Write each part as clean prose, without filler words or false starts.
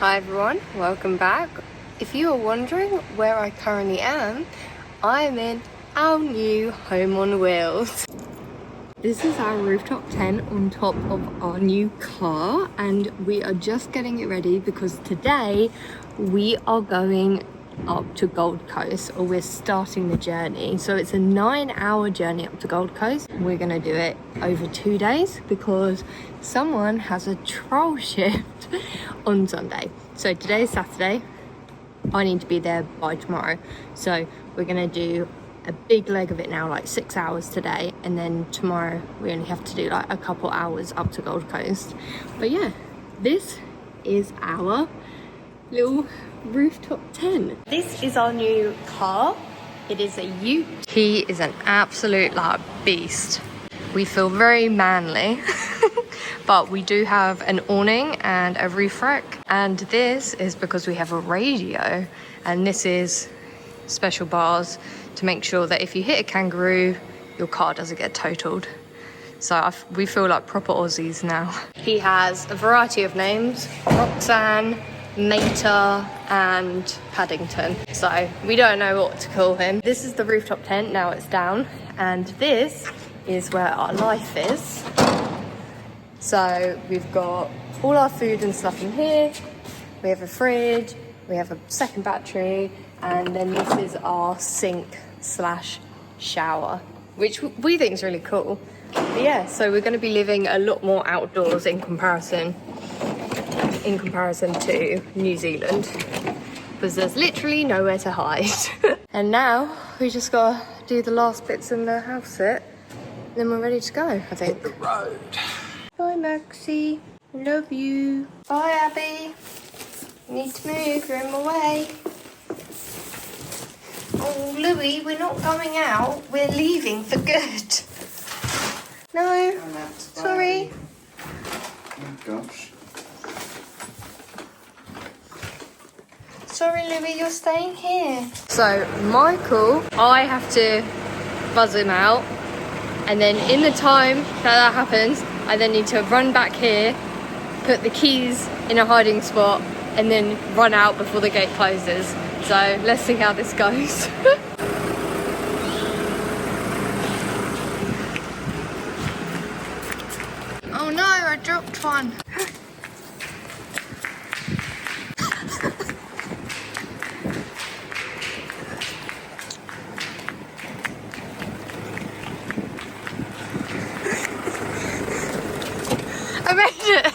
Hi everyone, welcome back. If you are wondering where I currently am, I am in our new home on wheels. This is our rooftop tent on top of our new car, and we are just getting it ready because today we are going up to Gold Coast, or we're starting the journey. So it's a 9-hour journey up to Gold Coast. We're gonna do it over 2 days because someone has a trial shift on Sunday. So today's Saturday, I need to be there by tomorrow. So we're gonna do a big leg of it now, like 6 hours today, and then tomorrow we only have to do like a couple hours up to Gold Coast. But yeah, this is our little rooftop tent. This is our new car. It is a ute. He is an absolute like beast. We feel very manly. But we do have an awning and a roof rack, and this is because we have a radio, and this is special bars to make sure that if you hit a kangaroo, your car doesn't get totaled. So we feel like proper Aussies now. He has a variety of names: Roxanne, Mater and Paddington. So we don't know what to call him. This is the rooftop tent, now it's down, and this is where our life is. So we've got all our food and stuff in here. We have a fridge, we have a second battery, and then this is our sink / shower, which we think is really cool. But yeah, so we're going to be living a lot more outdoors in comparison to New Zealand, because there's literally nowhere to hide. And now we just gotta do the last bits in the house sit, then we're ready to go, I think. Hit the road. Bye Maxie, love you. Bye Abby, need to move, you're in my way. Oh Louie, we're not going out, we're leaving for good. No, sorry. Oh gosh. Sorry Louie, you're staying here. So Michael, I have to buzz him out, and then in the time that happens, I then need to run back here, put the keys in a hiding spot, and then run out before the gate closes. So let's see how this goes. Oh no, I dropped one. I made it!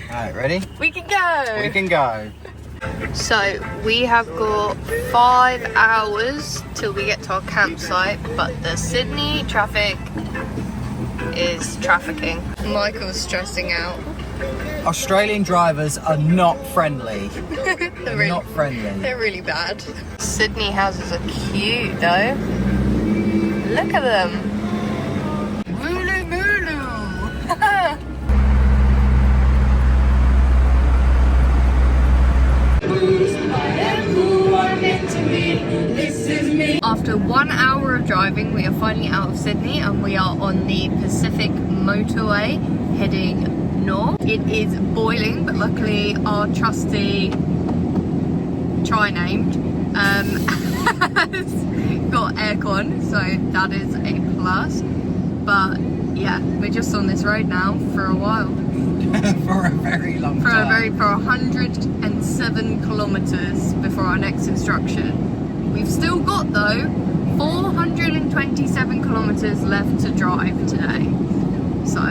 Alright, ready? We can go! We can go. So, we have got 5 hours till we get to our campsite, but the Sydney traffic is trafficking. Michael's stressing out. Australian drivers are not friendly. They're really, not friendly. They're really bad. Sydney houses are cute though. Look at them. After 1 hour of driving, we are finally out of Sydney and we are on the Pacific motorway heading north. It is boiling, but luckily our trusty tri-named has got aircon, so that is a plus. But yeah, we're just on this road now for a while. For a very long time. For 107 kilometers before our next instruction. We've still got though 427 kilometers left to drive today. So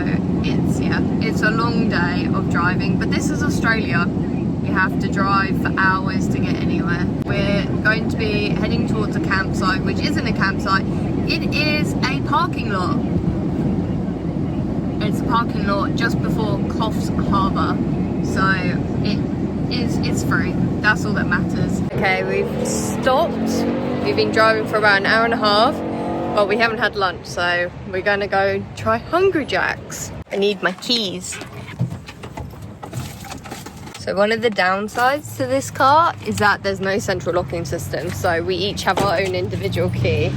it's a long day of driving, but this is Australia. You have to drive for hours to get anywhere. We're going to be heading towards a campsite, which isn't a campsite. It is a parking lot. It's a parking lot just before Coffs Harbour, so it's free. That's all that matters. Okay, we've stopped. We've been driving for about an hour and a half, but we haven't had lunch, so we're gonna go try Hungry Jack's. I need my keys. So one of the downsides to this car is that there's no central locking system, so we each have our own individual key.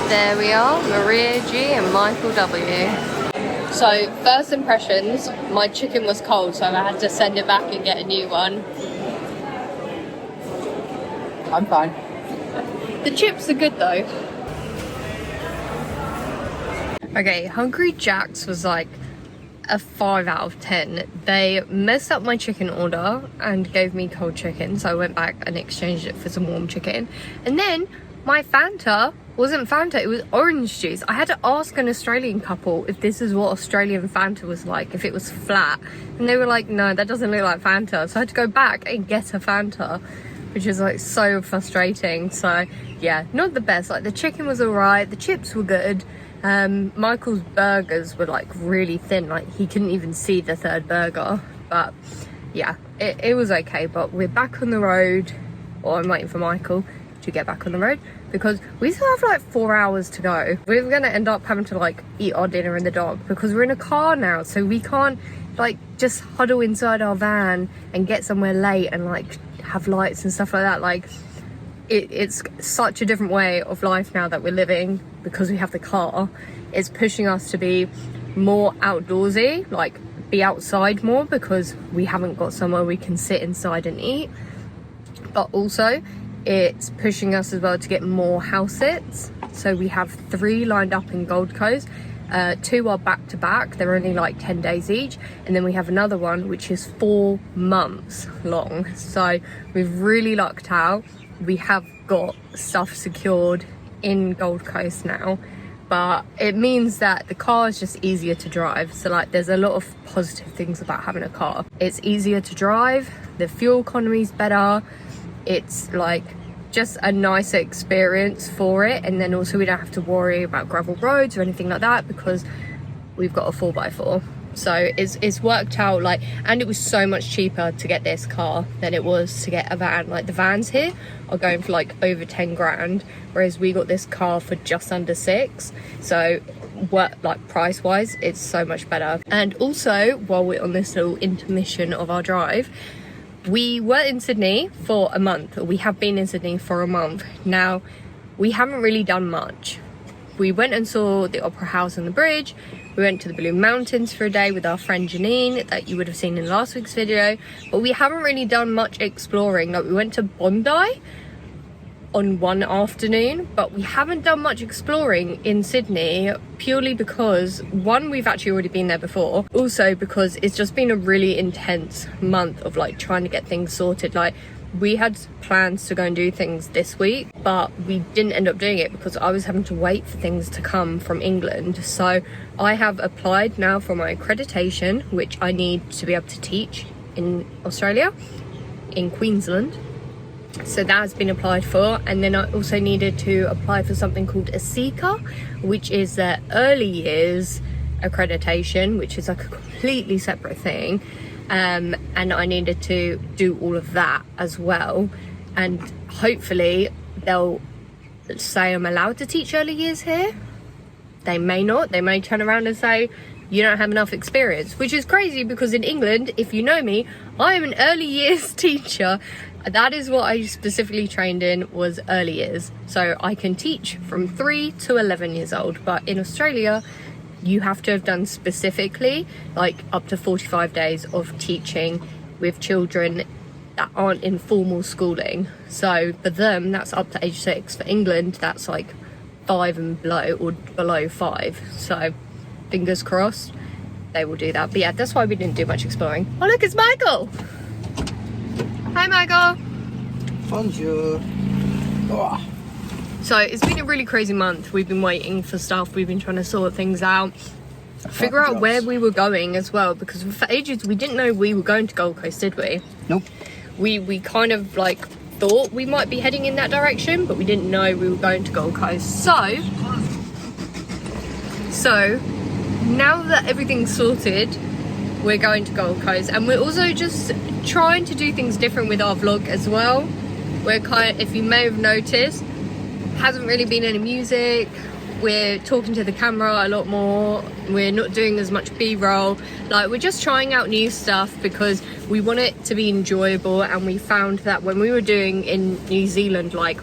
There we are, Maria G and Michael W. So first impressions, my chicken was cold, so I had to send it back and get a new one. I'm fine. The chips are good though. Okay, Hungry Jack's was like a 5 out of 10. They messed up my chicken order and gave me cold chicken, so I went back and exchanged it for some warm chicken. And then my Fanta wasn't Fanta, it was orange juice. I had to ask an Australian couple if this is what Australian Fanta was like, if it was flat, and they were like, no, that doesn't look like Fanta. So I had to go back and get a Fanta, which is like so frustrating. So yeah, not the best. Like the chicken was alright, the chips were good. Michael's burgers were like really thin, like he couldn't even see the third burger. But yeah, it was okay. But we're back on the road, or I'm waiting for Michael to get back on the road because we still have like 4 hours to go. We're gonna end up having to like eat our dinner in the dark because we're in a car now, so we can't like just huddle inside our van and get somewhere late and like have lights and stuff like that. Like it's such a different way of life now that we're living because we have the car. It's pushing us to be more outdoorsy, like be outside more, because we haven't got somewhere we can sit inside and eat. But also it's pushing us as well to get more house sits. So we have 3 lined up in Gold Coast. 2 are back to back, they're only like 10 days each, and then we have another one which is 4 months long. So we've really lucked out. We have got stuff secured in Gold Coast now, but it means that the car is just easier to drive. So like there's a lot of positive things about having a car. It's easier to drive, the fuel economy is better, it's like just a nicer experience for it. And then also we don't have to worry about gravel roads or anything like that because we've got a 4x4. So it's worked out, like, and it was so much cheaper to get this car than it was to get a van. Like the vans here are going for like over 10 grand, whereas we got this car for just under 6. So like price wise, it's so much better. And also, while we're on this little intermission of our drive, we were in Sydney for a month, or we have been in Sydney for a month. Now, we haven't really done much. We went and saw the Opera House and the bridge. We went to the Blue Mountains for a day with our friend Janine, that you would have seen in last week's video. But we haven't really done much exploring. Like we went to Bondi on one afternoon, but we haven't done much exploring in Sydney, purely because, one, we've actually already been there before. Also because it's just been a really intense month of like trying to get things sorted. Like we had plans to go and do things this week, but we didn't end up doing it because I was having to wait for things to come from England. So I have applied now for my accreditation, which I need to be able to teach in Australia, in Queensland. So that has been applied for. And then I also needed to apply for something called a SEEKA, which is the early years accreditation, which is like a completely separate thing. And I needed to do all of that as well, and hopefully they'll say I'm allowed to teach early years here. They may not, they may turn around and say you don't have enough experience, which is crazy because in England, if you know me, I am an early years teacher. That is what I specifically trained in, was early years. So I can teach from 3 to 11 years old, but in Australia you have to have done specifically like up to 45 days of teaching with children that aren't in formal schooling. So for them, that's up to age 6. For England, that's like 5 and below, or below 5. So fingers crossed they will do that. But yeah, that's why we didn't do much exploring. Oh look, it's Michael. Hi Michael. Bonjour. Oh. So it's been a really crazy month. We've been waiting for stuff, we've been trying to sort things out, figure out where we were going as well, because for ages we didn't know we were going to Gold Coast, did we? Nope. We kind of like thought we might be heading in that direction, but we didn't know we were going to Gold Coast. So now that everything's sorted, we're going to Gold Coast, and we're also just trying to do things different with our vlog as well. We're kind of, if you may have noticed, hasn't really been any music. We're talking to the camera a lot more. We're not doing as much B-roll. Like, we're just trying out new stuff because we want it to be enjoyable. And we found that when we were doing in New Zealand, like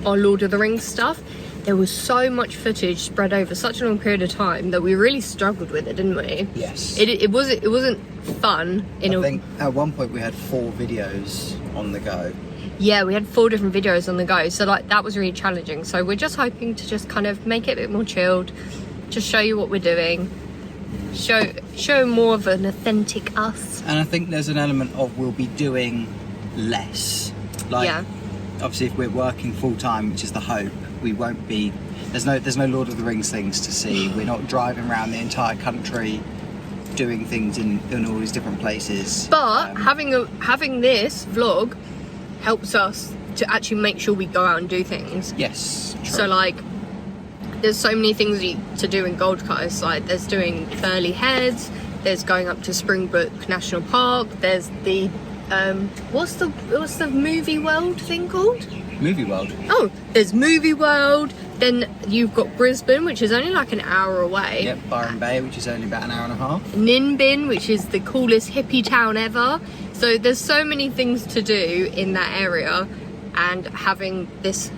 our Lord of the Rings stuff, there was so much footage spread over such a long period of time that we really struggled with it, didn't we? Yes. It wasn't fun. I think at one point we had 4 videos on the go. Yeah, we had 4 different videos on the go, so like that was really challenging. So we're just hoping to just kind of make it a bit more chilled, just show you what we're doing, show more of an authentic us. And I think there's an element of we'll be doing less. Like, yeah. Obviously, if we're working full time, which is the hope, we won't be. There's no Lord of the Rings things to see. We're not driving around the entire country, doing things in all these different places. But having this vlog helps us to actually make sure we go out and do things. Yes. True. So like, there's so many things to do in Gold Coast. Like, there's doing Burleigh Heads. There's going up to Springbrook National Park. There's the what's the movie world thing called? Movie World. Oh, there's Movie World. Then you've got Brisbane, which is only like an hour away. Yep, Byron Bay, which is only about an hour and a half. Ninbin, which is the coolest hippie town ever. So there's so many things to do in that area, and having this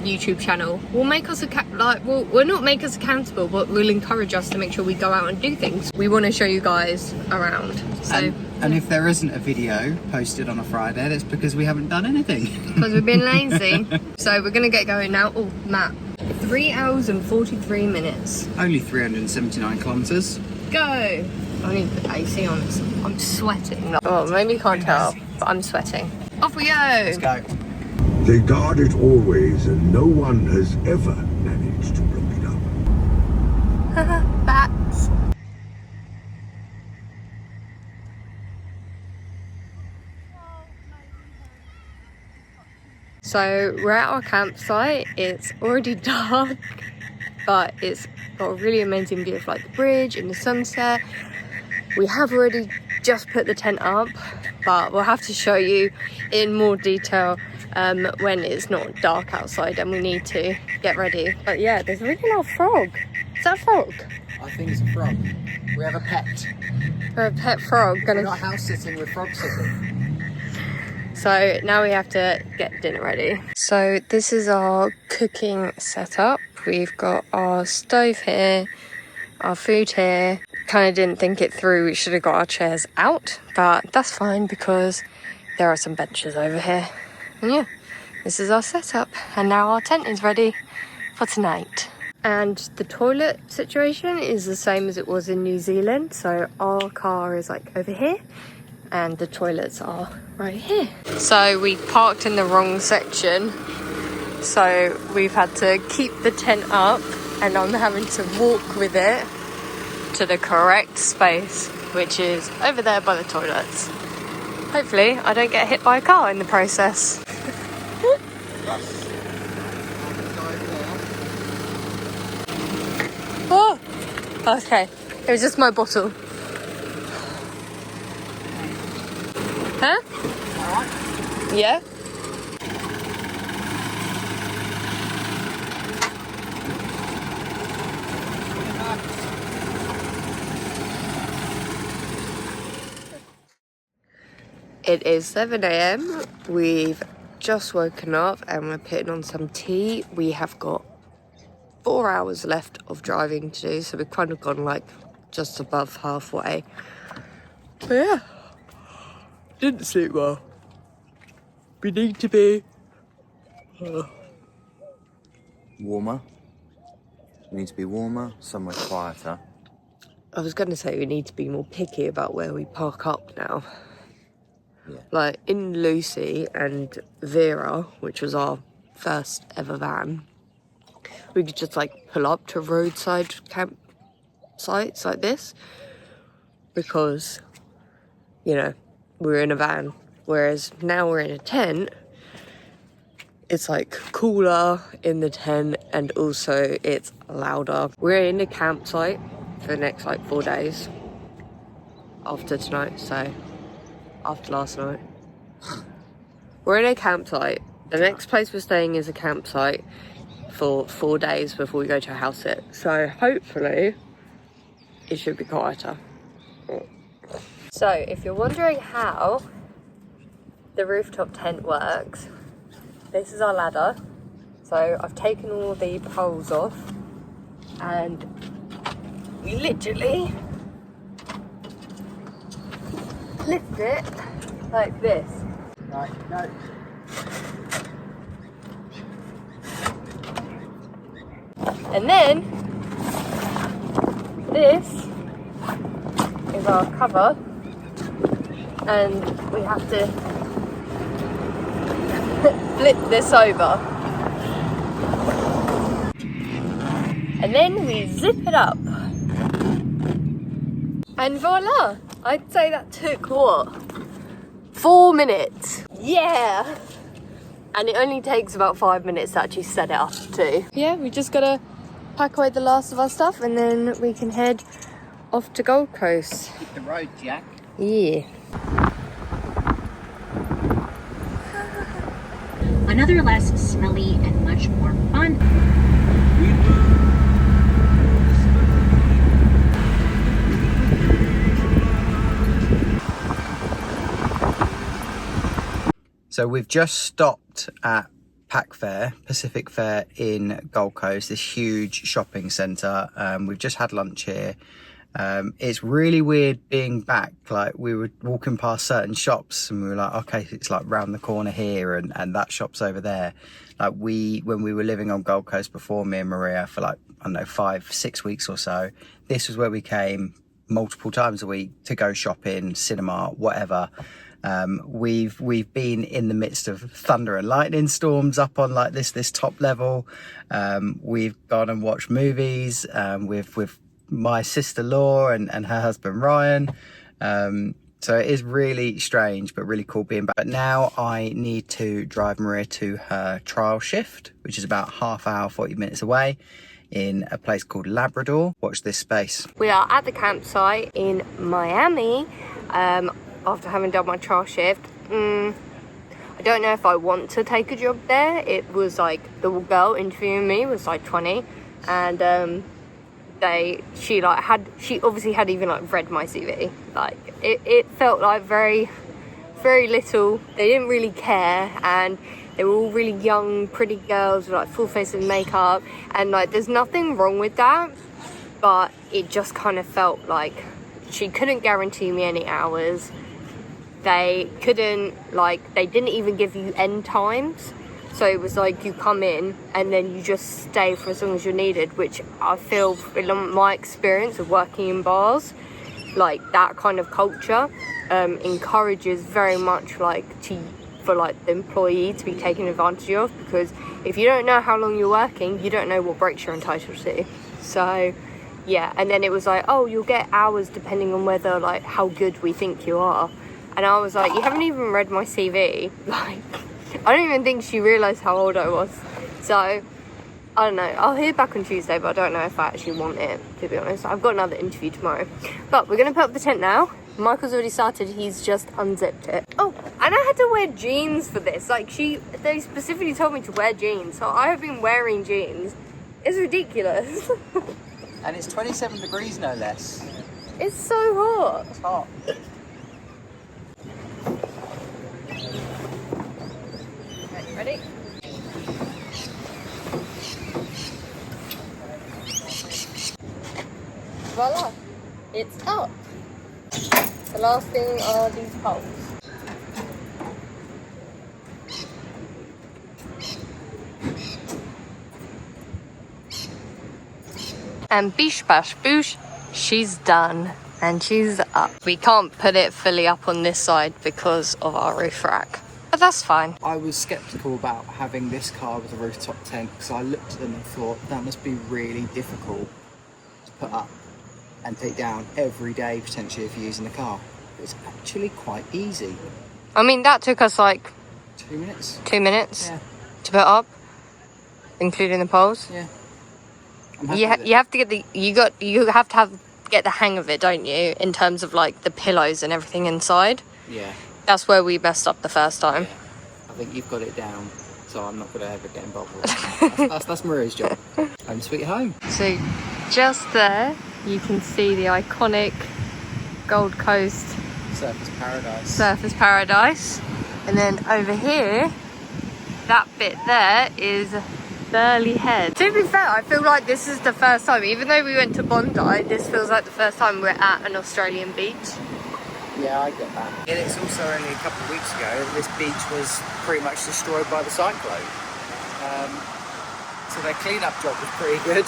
YouTube channel will make us will not make us accountable, but will encourage us to make sure we go out and do things. We want to show you guys around. So and if there isn't a video posted on a Friday, that's because we haven't done anything. Because we've been lazy. So we're gonna get going now. Oh, Matt, 3 hours and 43 minutes. Only 379 kilometres. Go. I need to put AC on. I'm sweating. Oh, maybe you can't tell, but I'm sweating. Off we go. Let's go. They guard it always, and no one has ever managed to block it up. Bats. So we're at our campsite. It's already dark, but it's got a really amazing view of like the bridge and the sunset. We have already just put the tent up, but we'll have to show you in more detail when it's not dark outside and we need to get ready. But yeah, there's a really loud frog. Is that a frog? I think it's a frog. We have a pet. We're a pet frog. We're not house sitting, we're frog sitting. So now we have to get dinner ready. So this is our cooking setup. We've got our stove here, our food here. Kind of didn't think it through. We should have got our chairs out, but that's fine because there are some benches over here. And yeah, this is our setup. And now our tent is ready for tonight. And the toilet situation is the same as it was in New Zealand. So our car is like over here and the toilets are right here. So we parked in the wrong section. So we've had to keep the tent up and I'm having to walk with it to the correct space, which is over there by the toilets. Hopefully I don't get hit by a car in the process. Oh, okay, it was just my bottle. Huh? Yeah? It is 7 AM. We've just woken up and we're putting on some tea. We have got 4 hours left of driving to do, so we've kind of gone like just above halfway. But yeah, didn't sleep well. We need to be warmer. We need to be warmer, somewhere quieter. I was going to say we need to be more picky about where we park up now. Yeah. Like in Lucy and Vera, which was our first ever van, we could just like pull up to roadside campsites like this because, you know, we're in a van. Whereas now we're in a tent, it's like cooler in the tent and also it's louder. We're in a campsite for the next like 4 days after tonight, so after last night. We're in a campsite. The next place we're staying is a campsite for 4 days before we go to a house sit. So hopefully it should be quieter. So if you're wondering how the rooftop tent works, this is our ladder. So I've taken all the poles off and we literally lift it like this. Right, no. And then this is our cover, and we have to flip this over. And then we zip it up. And voila! I'd say that took what? 4 minutes. Yeah! And it only takes about 5 minutes to actually set it up too. Yeah, we just gotta pack away the last of our stuff and then we can head off to Gold Coast. Hit the road, Jack. Yeah. Another less smelly and much more fun. So we've just stopped at Pacific Fair in Gold Coast, this huge shopping centre. We've just had lunch here. It's really weird being back. Like, we were walking past certain shops and we were like, okay, it's like round the corner here and that shop's over there. Like, when we were living on Gold Coast before, me and Maria, for like, I don't know, 5-6 weeks or so, this was where we came multiple times a week to go shopping, cinema, whatever. We've been in the midst of thunder and lightning storms up on like this top level. We've gone and watched movies with my sister Law and her husband Ryan. So it is really strange but really cool being back. But now I need to drive Maria to her trial shift, which is about half hour, 40 minutes away, in a place called Labrador. Watch this space. We are at the campsite in Miami. After having done my trial shift. I don't know if I want to take a job there. It was like, the girl interviewing me was like 20, and she obviously had even like read my CV. Like, it felt like very, very little. They didn't really care, and they were all really young, pretty girls with like full face of makeup, and like there's nothing wrong with that, but it just kind of felt like she couldn't guarantee me any hours. They didn't even give you end times. So it was like you come in and then you just stay for as long as you're needed, which I feel, in my experience of working in bars, like that kind of culture encourages very much for the employee to be taken advantage of, because if you don't know how long you're working, you don't know what breaks you're entitled to. So yeah, and then it was like, oh, you'll get hours depending on whether like how good we think you are. And I was like, you haven't even read my CV. Like, I don't even think she realised how old I was. So, I don't know. I'll hear back on Tuesday, but I don't know if I actually want it, to be honest. I've got another interview tomorrow. But we're going to put up the tent now. Michael's already started. He's just unzipped it. Oh, and I had to wear jeans for this. Like, they specifically told me to wear jeans. So I have been wearing jeans. It's ridiculous. And it's 27 degrees, no less. It's so hot. It's hot. Ready? Voila! It's up! The last thing are these poles. And bish bash boosh, she's done. And she's up. We can't put it fully up on this side because of our roof rack. But that's fine. I was sceptical about having this car with a rooftop tent because I looked at them and thought that must be really difficult to put up and take down every day potentially if you're using the car. It's actually quite easy. I mean, that took us like 2 minutes. 2 minutes Yeah. to put up, including the poles. Yeah. You have to get the hang of it, don't you? In terms of like the pillows and everything inside. Yeah. That's where we messed up the first time. Yeah. I think you've got it down, so I'm not going to ever get involved with it. That's Maria's job. Home sweet home. So just there, you can see the iconic Gold Coast Surfers Paradise. And then over here, that bit there is Burley Head. To be fair, I feel like this is the first time, even though we went to Bondi, this feels like the first time we're at an Australian beach. Yeah, I get that. And it's also only a couple of weeks ago this beach was pretty much destroyed by the cyclone. So their clean-up job was pretty good.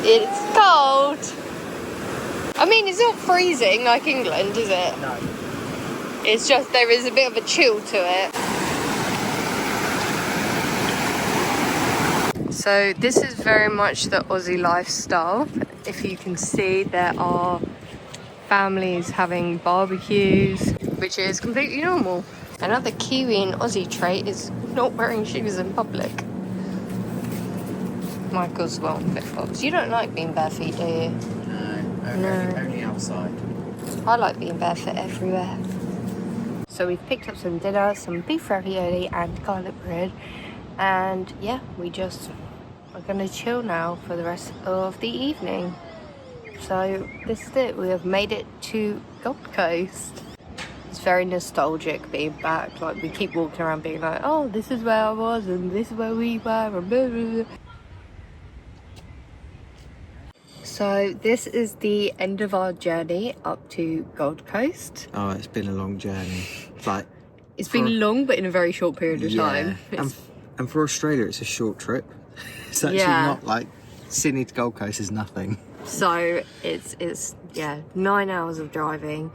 It's cold. I mean, it's not freezing like England, is it? No. It's just there is a bit of a chill to it. So this is very much the Aussie lifestyle. If you can see, there are families having barbecues, which is completely normal. Another Kiwi and Aussie trait is not wearing shoes in public. Michael's well on flip-flops. You don't like being bare feet, do you? No, only outside. I like being barefoot everywhere. So we've picked up some dinner, some beef ravioli and garlic bread. And yeah, we just are gonna chill now for the rest of the evening. So this is it, we have made it to Gold Coast. It's very nostalgic being back. Like, we keep walking around being like, oh, this is where I was and this is where we were and blah, blah, blah. So this is the end of our journey up to Gold Coast. Oh, it's been a long journey. Like, it's been long, but in a very short period of time. And for Australia, it's a short trip. It's actually not like Sydney to Gold Coast is nothing. So it's 9 hours of driving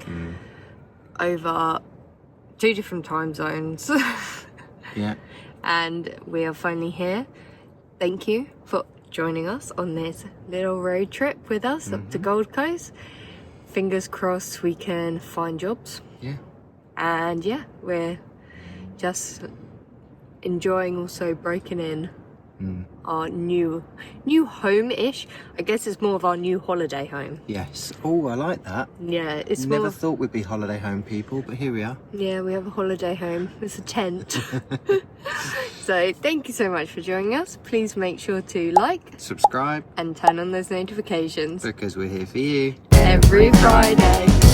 over 2 different time zones. Yeah. And we are finally here. Thank you for joining us on this little road trip with us up to Gold Coast. Fingers crossed we can find jobs. Yeah. And yeah, we're just enjoying also breaking in our new home-ish. I guess it's more of our new holiday home. Yes. Oh, I like that. Yeah, it's Never more thought we'd be holiday home people, but here we are. Yeah, we have a holiday home. It's a tent. So thank you so much for joining us. Please make sure to like, Subscribe, and turn on those notifications because we're here for you. every Friday.